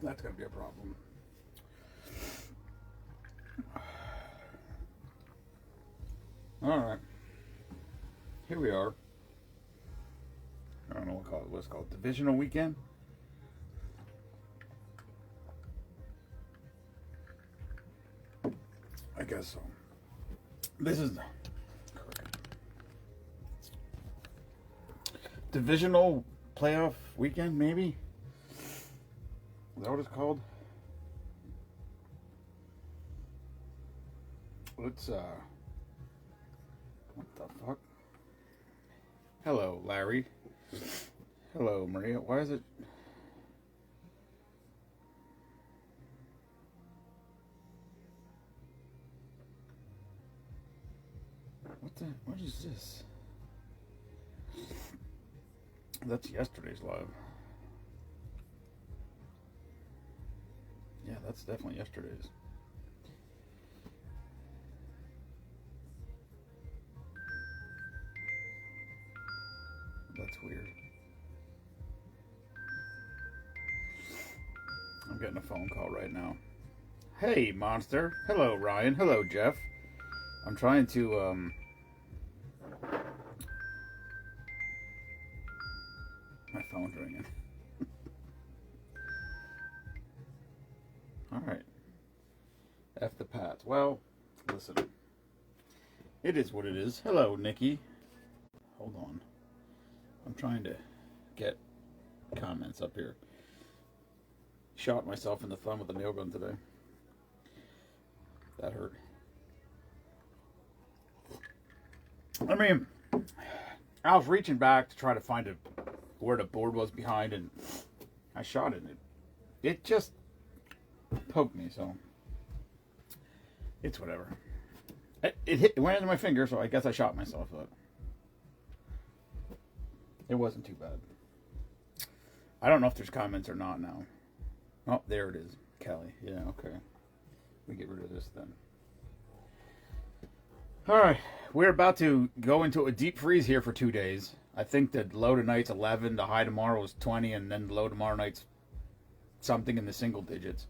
That's going to be a problem. All right. Here we are. I don't know what it's called. Divisional weekend? I guess so. This is divisional playoff weekend, maybe? Is that what it's called? Let's, what the fuck? Hello, Larry. Hello, Maria. Why is it? What is this? That's yesterday's live. Yeah, that's definitely yesterday's. That's weird. I'm getting a phone call right now. Hey, Monster. Hello, Ryan. Hello, Jeff. I'm trying to, my phone's ringing. Alright. F the Pats. Well, listen. It is what it is. Hello, Nikki. Hold on. I'm trying to get comments up here. Shot myself in the thumb with a nail gun today. That hurt. I mean, I was reaching back to try to find where the board was behind, and I shot it. It just poked me, so it's whatever. It went into my finger, so I guess I shot myself, but it wasn't too bad. I don't know if there's comments or not now. Oh, there it is. Kelly. Yeah, okay. We get rid of this then. Alright, we're about to go into a deep freeze here for 2 days. I think the low tonight's 11, the high tomorrow is 20, and then the low tomorrow night's something in the single digits.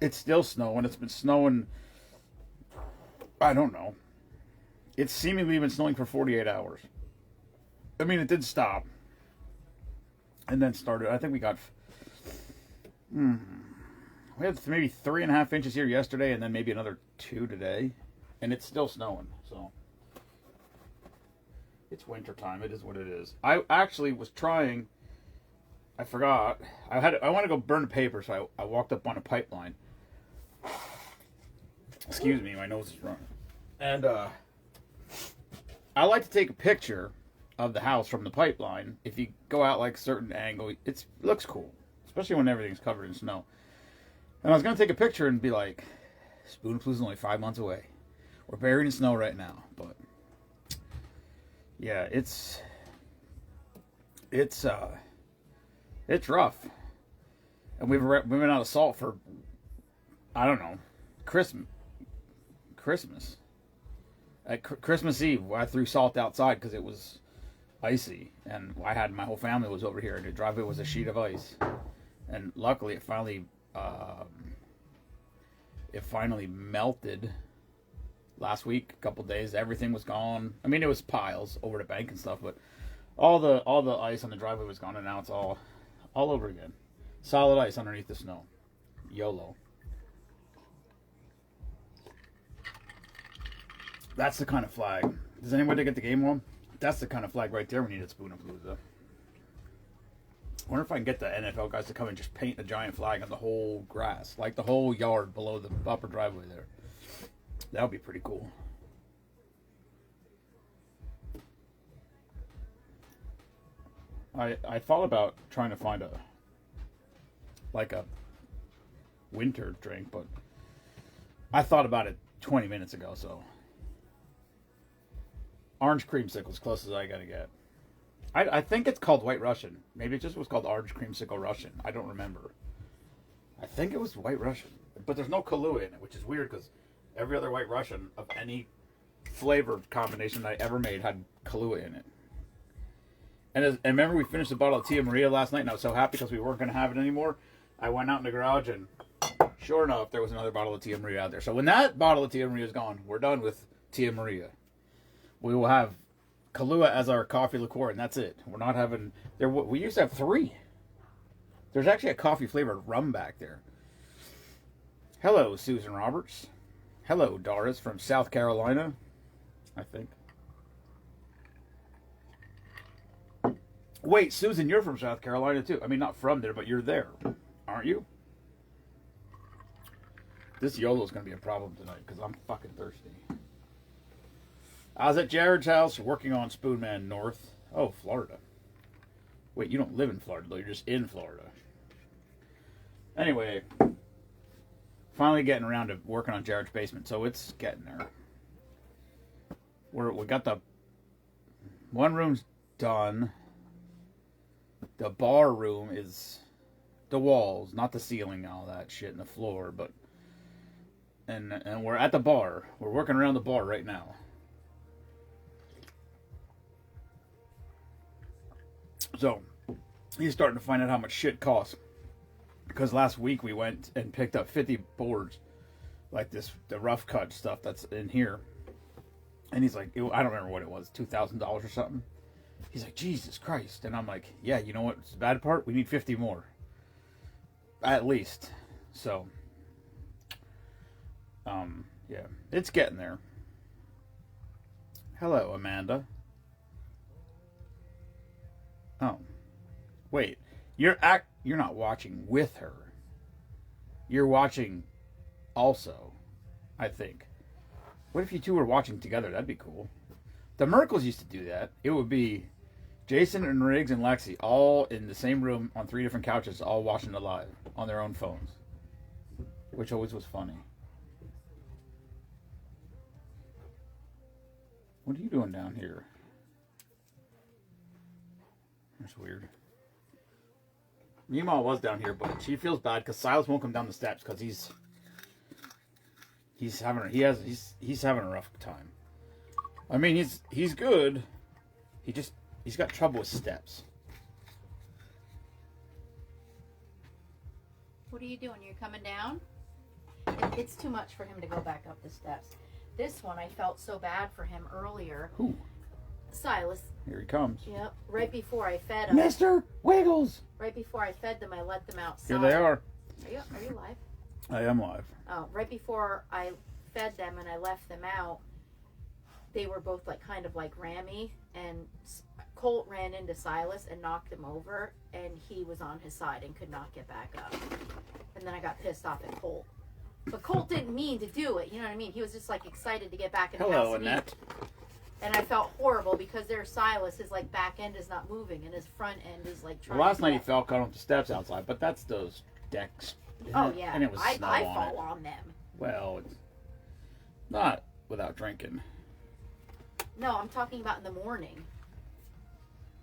It's still snowing. It's been snowing, I don't know. It's seemingly been snowing for 48 hours. I mean, it did stop. And then started. I think we got... we had maybe 3.5 inches here yesterday, and then maybe another 2 today. And it's still snowing, so... It's winter time. It is what it is. I actually was trying... I forgot. I want to go burn the paper, so I walked up on a pipeline. Excuse me, my nose is running. And I like to take a picture of the house from the pipeline. If you go out like a certain angle, it looks cool, especially when everything's covered in snow. And I was gonna take a picture and be like, Spoonapalooza is only 5 months away. We're buried in snow right now, but yeah, it's rough. And we've been out of salt for, I don't know, Christmas. At Christmas Eve, I threw salt outside because it was icy, and my whole family was over here, and the driveway was a sheet of ice. And luckily, it finally melted last week. A couple days, everything was gone. I mean, it was piles over the bank and stuff, but all the ice on the driveway was gone, and now it's all over again. Solid ice underneath the snow. YOLO. That's the kind of flag. Does anybody get the game warm? That's the kind of flag right there we need at Spoonapalooza. I wonder if I can get the NFL guys to come and just paint a giant flag on the whole grass. Like the whole yard below the upper driveway there. That would be pretty cool. I thought about trying to find a winter drink, but I thought about it 20 minutes ago, so... Orange creamsicle is close as I gotta get. I think it's called White Russian. Maybe it just was called Orange Creamsicle Russian. I don't remember. I think it was White Russian. But there's no Kahlua in it, which is weird because every other White Russian of any flavor combination that I ever made had Kahlua in it. And remember we finished a bottle of Tia Maria last night, and I was so happy because we weren't going to have it anymore. I went out in the garage and sure enough, there was another bottle of Tia Maria out there. So when that bottle of Tia Maria is gone, we're done with Tia Maria. We will have Kahlua as our coffee liqueur, and that's it. We're not having... We used to have 3. There's actually a coffee-flavored rum back there. Hello, Susan Roberts. Hello, Doris from South Carolina, I think. Wait, Susan, you're from South Carolina, too. I mean, not from there, but you're there, aren't you? This YOLO's going to be a problem tonight because I'm fucking thirsty. I was at Jared's house working on Spoonman North. Oh, Florida. Wait, you don't live in Florida, though. You're just in Florida. Anyway, finally getting around to working on Jared's basement, so it's getting there. We got the one room's done. The bar room is the walls, not the ceiling and all that shit, and the floor, but and we're at the bar. We're working around the bar right now. So he's starting to find out how much shit costs. Because last week we went and picked up 50 boards, like the rough cut stuff that's in here. And he's like, I don't remember what it was, $2,000 or something. He's like, Jesus Christ. And I'm like, yeah, you know what's the bad part? We need 50 more. At least. So, yeah, it's getting there. Hello, Amanda. Oh, wait, you're not watching with her. You're watching also, I think. What if you two were watching together? That'd be cool. The Merkles used to do that. It would be Jason and Riggs and Lexi all in the same room on 3 different couches, all watching it live on their own phones, which always was funny. What are you doing down here? That's weird. Meemaw was down here, but she feels bad because Silas won't come down the steps because he's having a rough time. I mean, he's good. He's got trouble with steps. What are you doing? You're coming down? It's too much for him to go back up the steps. This one, I felt so bad for him earlier. Who? Silas. Here he comes. Yep. Right before I fed him. Mr. Wiggles! Right before I fed them, I let them outside. Here they are. Are you live? I am live. Oh, right before I fed them and I left them out, they were both kind of like rammy, and Colt ran into Silas and knocked him over, and he was on his side and could not get back up. And then I got pissed off at Colt. But Colt didn't mean to do it, you know what I mean? He was just excited to get back in the house. Hello, Annette. And I felt horrible because there's Silas, his back end is not moving and his front end is trying well, last night he fell caught off the steps outside, but that's those decks. Oh yeah, and it was snow I on fall it. on them. Well, it's not without drinking. No, I'm talking about in the morning.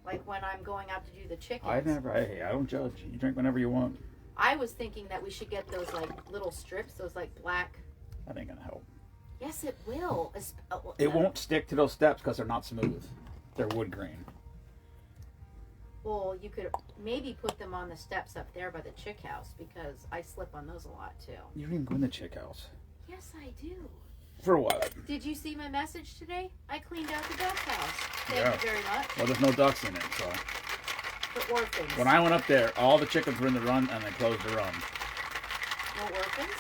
Like when I'm going out to do the chickens. I don't judge. You drink whenever you want. I was thinking that we should get those little strips, those black. That ain't gonna help. Yes, it will. It won't stick to those steps because they're not smooth. They're wood grain. Well, you could maybe put them on the steps up there by the chick house because I slip on those a lot too. You don't even go in the chick house. Yes, I do. For what? Did you see my message today? I cleaned out the duck house. Thank you very much. Well, there's no ducks in it, so. For orphans. When I went up there, all the chickens were in the run, and they closed the run. No orphans?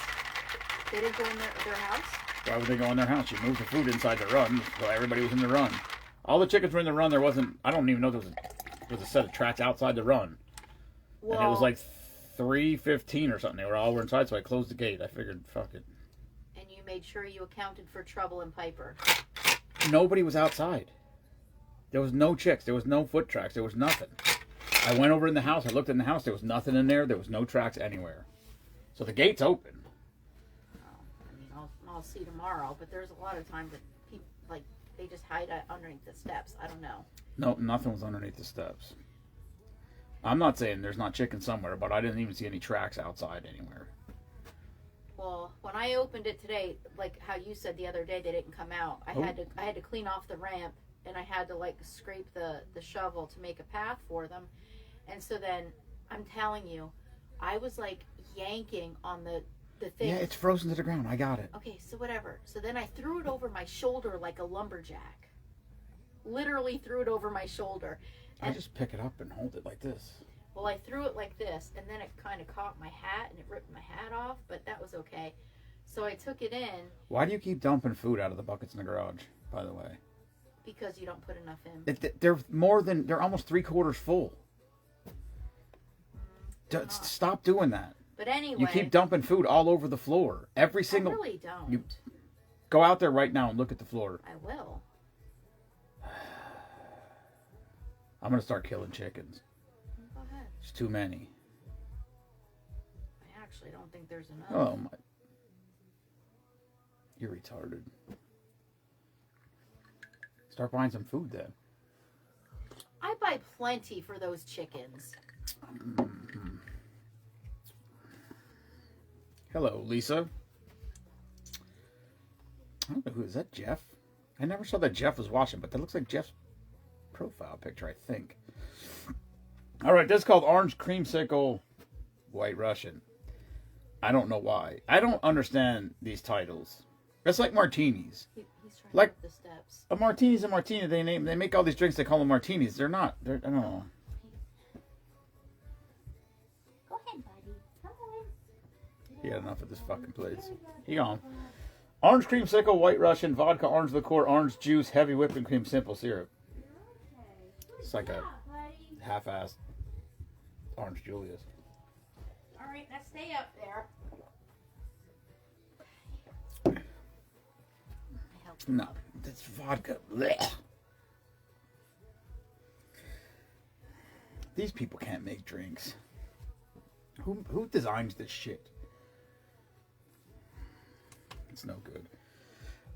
They didn't go in their house? Why would they go in their house? You moved the food inside the run, so everybody was in the run. All the chickens were in the run. There wasn't. I don't even know there was a set of tracks outside the run. Well, and it was 3:15 or something. They were inside, so I closed the gate. I figured, fuck it. And you made sure you accounted for Trouble and Piper. Nobody was outside. There was no chicks. There was no foot tracks. There was nothing. I went over in the house. I looked in the house. There was nothing in there. There was no tracks anywhere. So the gate's open. I'll see tomorrow, but there's a lot of times that people they just hide underneath the steps. I don't know. No, nothing was underneath the steps. I'm not saying there's not chicken somewhere, but I didn't even see any tracks outside anywhere. Well, when I opened it today, like how you said the other day, they didn't come out. I had to clean off the ramp, and I had to scrape the shovel to make a path for them. And so then I'm telling you, I was like yanking on the thing. Yeah, it's frozen to the ground. I got it. Okay, so whatever. So then I threw it over my shoulder like a lumberjack. Literally threw it over my shoulder. I just pick it up and hold it like this. Well, I threw it like this, and then it kind of caught my hat, and it ripped my hat off, but that was okay. So I took it in. Why do you keep dumping food out of the buckets in the garage, by the way? Because you don't put enough in. They're almost 3/4 full. Stop doing that. But anyway. You keep dumping food all over the floor. Every single. I really don't. Go out there right now and look at the floor. I will. I'm going to start killing chickens. Go ahead. There's too many. I actually don't think there's enough. Oh, my. You're retarded. Start buying some food then. I buy plenty for those chickens. Mm-hmm. Hello, Lisa. I don't know who is that, Jeff? I never saw that Jeff was watching, but that looks like Jeff's profile picture, I think. All right, this is called Orange Creamsicle White Russian. I don't know why. I don't understand these titles. It's like martinis. He's trying Like- up the steps. A martini's a martini. They make all these drinks. They call them martinis. They're not. I don't know. Go ahead, buddy. Come on. He had enough of this fucking place. He gone. Orange Creamsicle White Russian vodka orange liqueur orange juice heavy whipping cream simple syrup. It's like a half-assed Orange Julius. All right, now stay up there. No, that's vodka. Blech. These people can't make drinks. Who designs this shit? It's no good.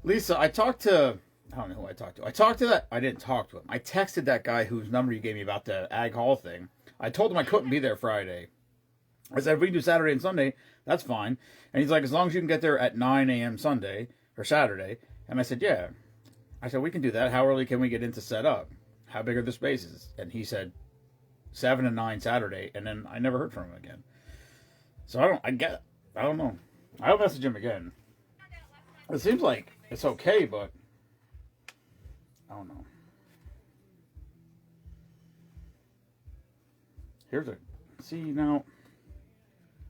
Lisa, I don't know who I talked to. I didn't talk to him. I texted that guy whose number you gave me about the Ag Hall thing. I told him I couldn't be there Friday. I said, if we can do Saturday and Sunday, that's fine. And he's like, as long as you can get there at 9 a.m. Sunday or Saturday. And I said, yeah. I said, we can do that. How early can we get in to set up? How big are the spaces? And he said, 7 and 9 Saturday. And then I never heard from him again. So I don't know. I'll message him again. It seems like it's okay, but I don't know. See now,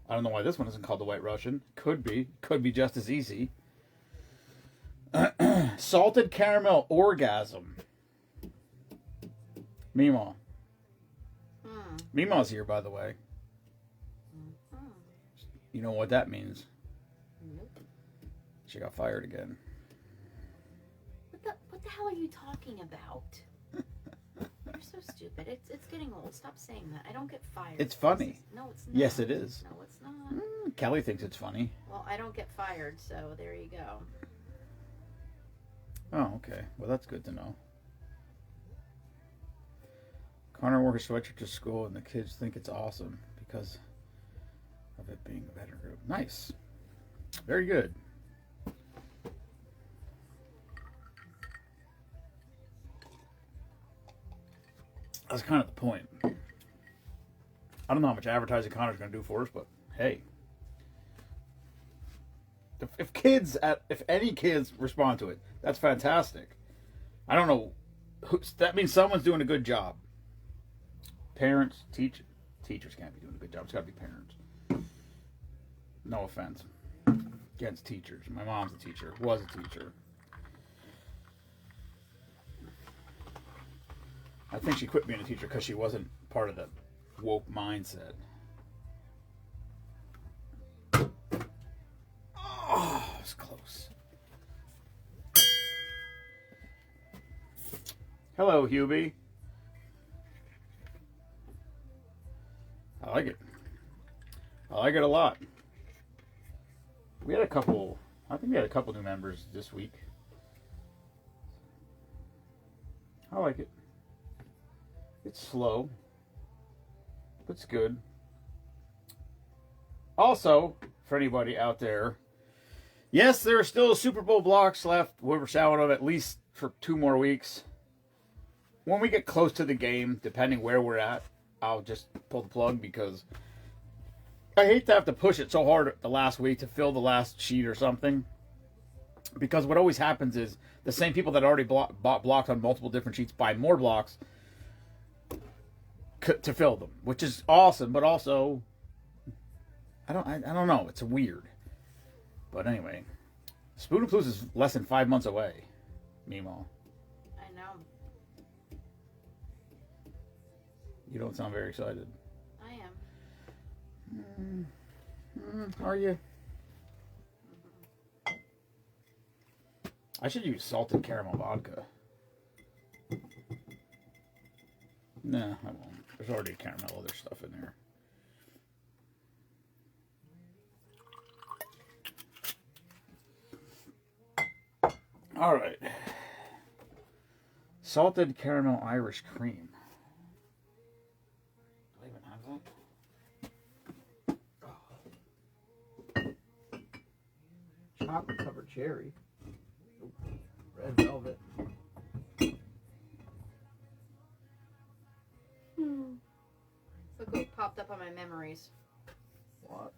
I don't know why this one isn't called the White Russian. Could be just as easy. Salted caramel orgasm. Meemaw. Meemaw's here, by the way. You know what that means? Nope. She got fired again. What the hell are you talking about? You're so stupid. It's getting old. Stop saying that. I don't get fired. It's funny. No, it's not. Yes, it is. No, it's not. Kelly thinks it's funny. Well, I don't get fired, so there you go. Oh, okay. Well, that's good to know. Connor wore his sweatshirt to school, and the kids think it's awesome because of it being a better group. Nice. Very good. That's kind of the point. I don't know how much advertising Connor's going to do for us, but hey. If any kids respond to it, that's fantastic. I don't know. That means someone's doing a good job. Parents, teachers can't be doing a good job. It's got to be parents. No offense against teachers. My mom's a teacher. Was a teacher. I think she quit being a teacher because she wasn't part of the woke mindset. Oh, it was close. Hello, Hubie. I like it. I like it a lot. I think we had a couple new members this week. I like it. It's slow, but it's good. Also, for anybody out there, yes, there are still Super Bowl blocks left. We're showing them at least for 2 more weeks. When we get close to the game, depending where we're at, I'll just pull the plug because I hate to have to push it so hard the last week to fill the last sheet or something. Because what always happens is the same people that already bought blocks on multiple different sheets buy more blocks to fill them, which is awesome. But also, I don't know. It's weird. But anyway, Spoonapalooza is less than 5 months away. Mimo, I know. you don't sound very excited. I am. Are you? I should use salted caramel vodka. Nah, I won't. There's already caramel other stuff in there. All right. Salted caramel Irish cream. Do I even have that? Chocolate covered cherry. Red velvet. Look what popped up on my memories. What?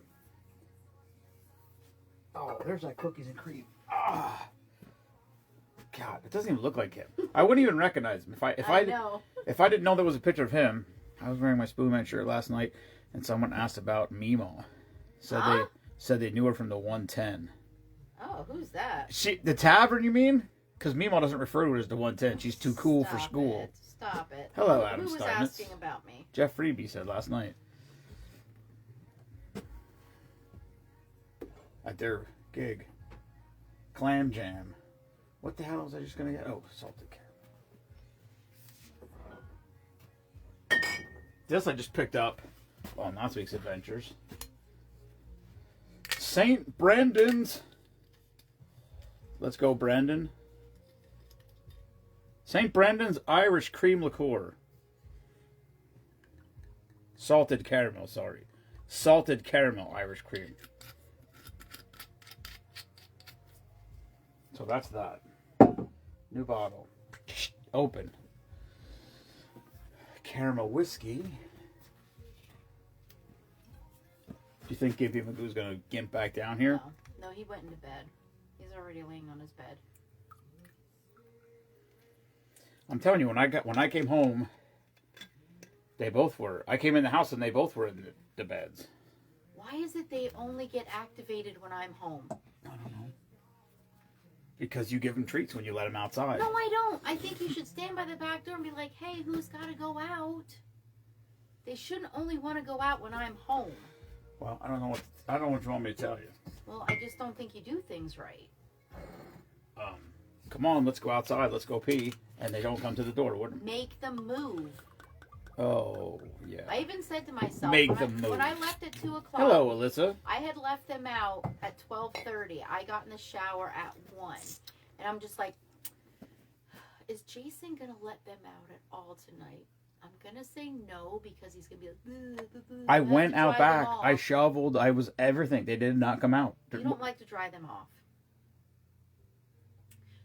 Oh, there's that cookies and cream. Ah. God, it doesn't even look like him. I wouldn't even recognize him if I know. if I didn't know there was a picture of him. I was wearing my Spoonman shirt last night, and someone asked about Mimo. Said they knew her from the 110. Oh, who's that? The tavern, you mean? Because Mimo doesn't refer to it as the 110. She's too cool for school. Stop it. Hello, Adam Who was Steinmetz. asking about me? Jeff Freebie said last night at their gig. Clam Jam. What the hell was I just going to get? Oh, salted caramel. This I just picked up on last week's adventures. St. Brandon's. Let's go, Brandon. St. Brandon's Irish Cream Liqueur. Salted caramel, sorry. Salted caramel Irish cream. So that's that. New bottle. Open. Caramel whiskey. Do you think Gimpy Magoo's going to gimp back down here? No, he went into bed. He's already laying on his bed. I'm telling you, when I came home, they both were. I came in the house and they both were in the beds. Why is it they only get activated when I'm home? I don't know. Because you give them treats when you let them outside. No, I don't. I think you should stand by the back door and be like, hey, who's got to go out? They shouldn't only want to go out when I'm home. Well, I don't know what you want me to tell you. Well, I just don't think you do things right. Come on, let's go outside. Let's go pee. And they don't come to the door. Wouldn't Make them move. Oh, yeah. I even said to myself, Make them move. when I left at 2 o'clock, Hello, Alyssa. I had left them out at 12:30. I got in the shower at 1. And I'm just like, is Jason going to let them out at all tonight? I'm going to say no because he's going to be like, boo, boo, boo. I went out back. I shoveled. I was everything. They did not come out. You don't like to dry them off.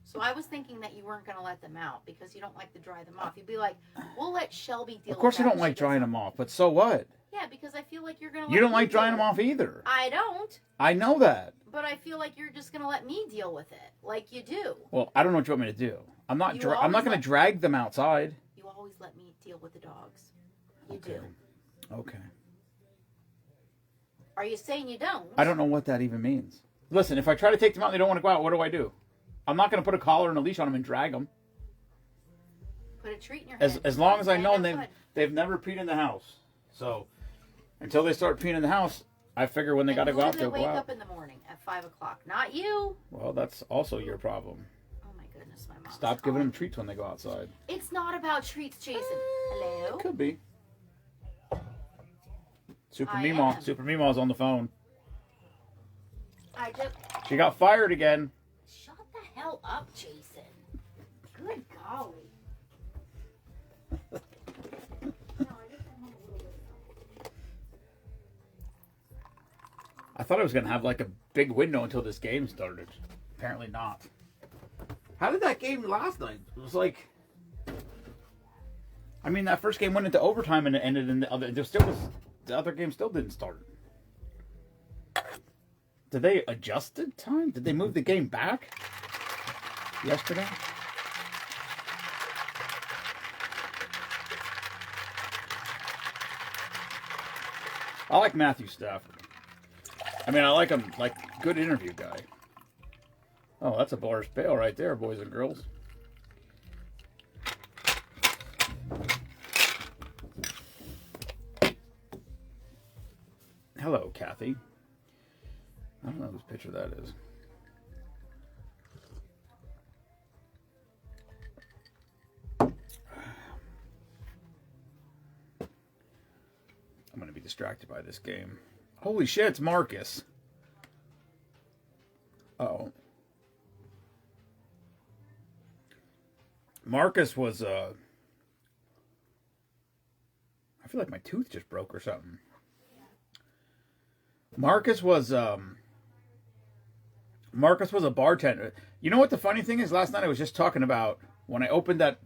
So I was thinking that you weren't going to let them out because you don't like to dry them off. You'd be like, we'll let Shelby deal with that. Of course you don't like drying them off, but so what? Yeah, because I feel like you're going to You don't like drying them off either. I don't. I know that. But I feel like you're just going to let me deal with it, like you do. Well, I don't know what you want me to do. I'm not You I'm not always going to drag them outside. You always let me deal with the dogs. You Okay. do. Okay. Are you saying you don't? I don't know what that even means. Listen, if I try to take them out and they don't want to go out, what do? I'm not going to put a collar and a leash on them and drag them. Put a treat in your hand. As long as I know Stand they've never peed in the house. So until they start peeing in the house, I figure when they got to go out, they'll go wake out. up in the morning at 5 o'clock. Not you. Well, that's also your problem. Oh my goodness, my mom. Stop giving them treats when they go outside. It's not about treats, Jason. Hello. Could be. Super I Meemaw. am. Super Meemaw's on the phone. I just She got fired again. shut the hell up, Jason. Good golly. I thought I was going to have like a big window until this game started. Apparently not. How did that game last night? It was like, I mean, that first game went into overtime and it ended in the other. The other game still didn't start. Did they adjust the time? Did they move the game back yesterday? I like Matthew Stafford. I mean, I like him, like, good interview guy. Oh, that's a Boris Bale right there, boys and girls. Hello, Kathy. I don't know whose picture that is. I'm going to be distracted by this game. Holy shit, it's Marcus. Uh-oh. Marcus was, I feel like my tooth just broke or something. Marcus was a bartender. You know what the funny thing is? Last night I was just talking about when I opened that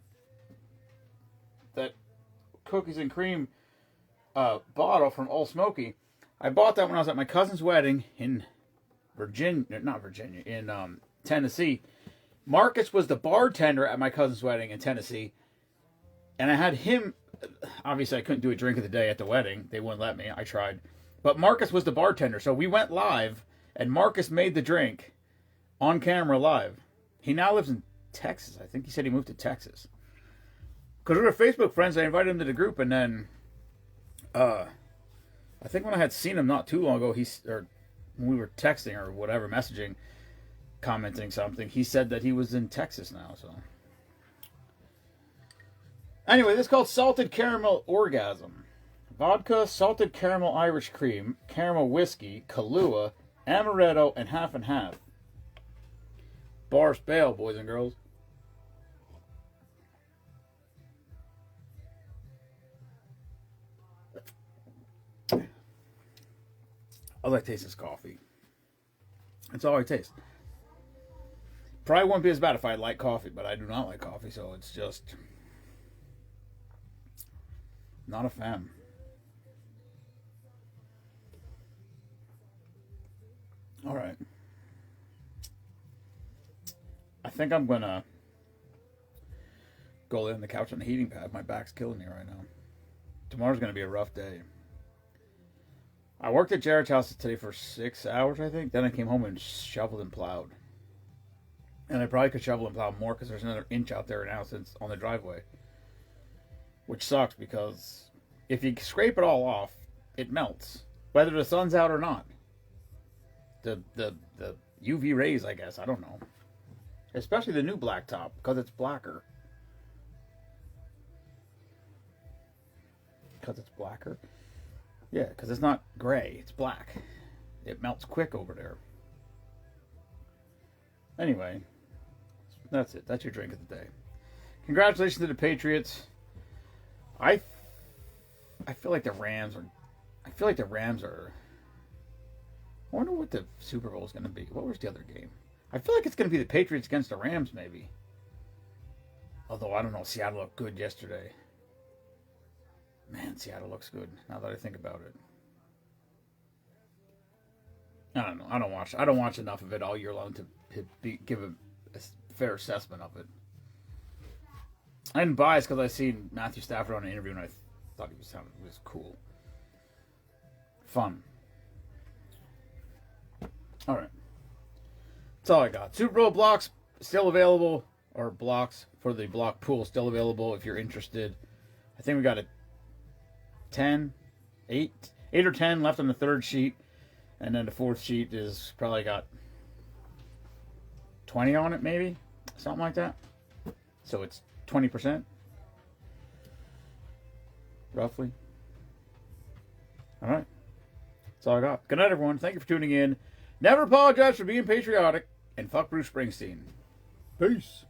cookies and cream bottle from Old Smoky. I bought that when I was at my cousin's wedding in Tennessee. Marcus was the bartender at my cousin's wedding in Tennessee. And I had him, obviously I couldn't do a drink of the day at the wedding. They wouldn't let me. I tried. But Marcus was the bartender. So we went live and Marcus made the drink on camera live. He now lives in Texas. I think he said he moved to Texas. Because we were Facebook friends, I invited him to the group, and then I think when I had seen him not too long ago, or when we were texting or whatever, messaging, commenting something, he said that he was in Texas now. So anyway, this is called Salted Caramel Orgasm. Vodka, salted caramel Irish cream, caramel whiskey, Kahlua, amaretto, and half and half. Boris Bale, boys and girls. All I taste is coffee. That's all I taste. Probably wouldn't be as bad if I like coffee, but I do not like coffee, so it's just not a fan. All right. I think I'm gonna go lay on the couch on the heating pad. My back's killing me right now. Tomorrow's gonna be a rough day. I worked at Jared's house today for 6 hours, I think. Then I came home and shoveled and plowed. And I probably could shovel and plow more because there's another inch out there now since on the driveway. Which sucks because if you scrape it all off, it melts. Whether the sun's out or not. The UV rays, I guess. I don't know. Especially the new blacktop because it's blacker. Because it's blacker? Yeah, because it's not gray. It's black. It melts quick over there. Anyway, that's it. That's your drink of the day. Congratulations to the Patriots. I feel like the Rams are... I wonder what the Super Bowl is going to be. What was the other game? I feel like it's going to be the Patriots against the Rams, maybe. Although, I don't know. Seattle looked good yesterday. Man, Seattle looks good, now that I think about it. I don't know. I don't watch enough of it all year long to give a fair assessment of it. I'm biased because I seen Matthew Stafford on an interview and I thought he was cool. Fun. All right. That's all I got. Super Bowl blocks still available, or blocks for the block pool still available if you're interested. I think we got 8 or 10 left on the third sheet, and then the fourth sheet is probably got 20 on it, maybe something like that. So it's 20% roughly. All right, that's all I got. Good night, everyone. Thank you for tuning in. Never apologize for being patriotic, and fuck Bruce Springsteen. Peace.